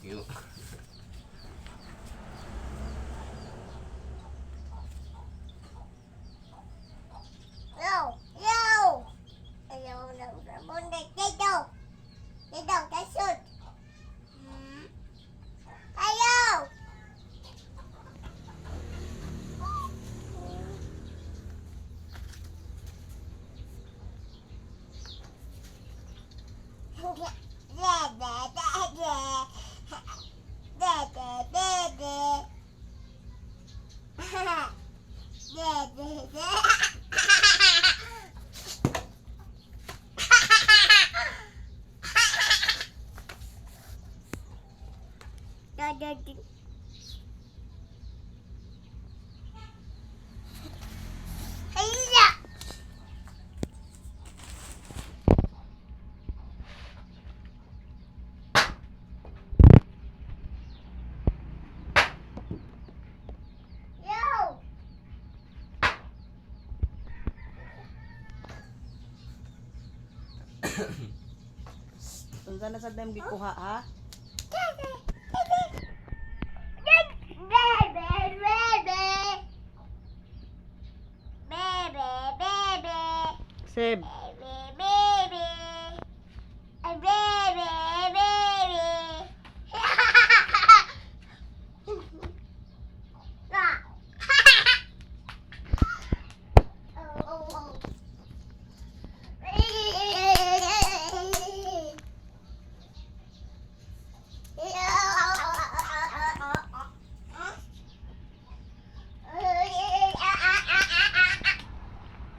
Yo. Unsa na sad nang gikuha ha? Seb.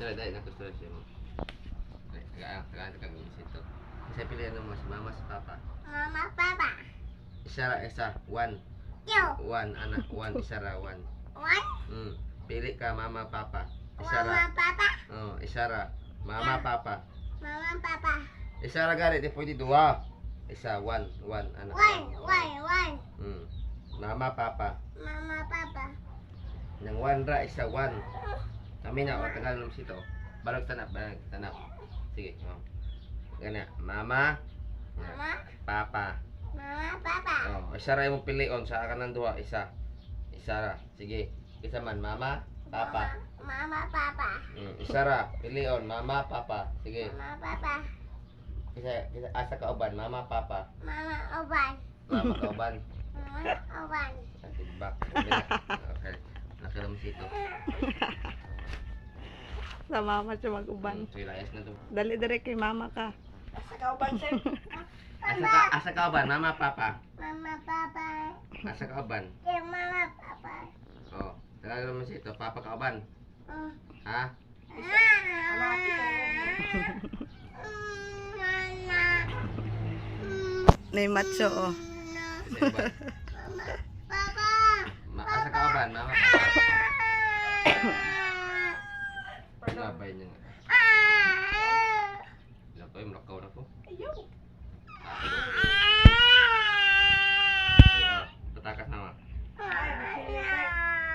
Dahil nakustuhan siya mo. Tagaan kami dito. Isa pilihan mo si mama, si papa. Mama, Papa. Isa. One. Yo. One, anak. One, isara, one. One. Pili ka, mama, papa. Mama, Isara. Papa. Oh, isara. Mama, papa. Mama, Papa. Isara gari, di pwede dua. Isa, one, anak. One. Mama, papa. Mama, Papa. Nang one ra, isa, one. Kami na, o, tagal naman sito. Barag tanap. Sige, o. Gana, mama. Mama. Papa. Mama, Papa. Oh, isa ra imong pilion sa kanang duha, isa. Isa ra. Sige. Isa man, mama, papa. Mama, Papa. Isa ra, pilion, mama, papa. Sige. Mama, Papa. Isa asa ka uban, mama, papa. Mama, Oban. Mama ka uban. Mama, Oban. Tigbak. Okay. Nakiram sito. Sa mama siya mag-uban. Sige, layas na to. Dali dire kay mama ka. Asa ka uban, mama, papa. Mama, Papa. Asa ka uban. Yung Mama, Papa. Oh, tagal naman sito, papa ka uban. Ha? Nay macho oh. Isa uban. Papa. Asa ka uban, mama, papa. Labay niya nga. Labay, malakaw na po. Ayaw. Patakas na ma.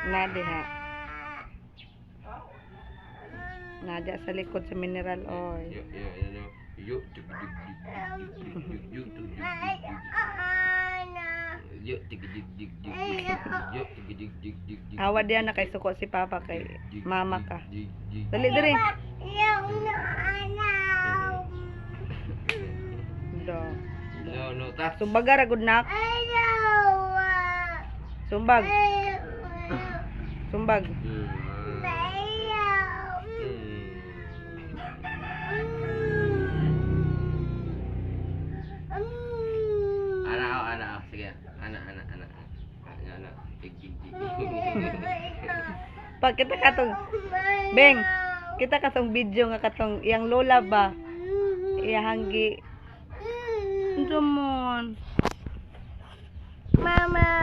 Nadi ha. Nadya sa likod sa mineral oil. Awa diyan na kay suko si papa kay mama ka. Dali dire. Do. No, tas. Sumbag ra gud nak. Sumbag. Sumbag. Anak, sige. Anak. Pag kita katong Beng, kita katong video nga katong yang lola ba? Iyahanggi. Jumon. Mama.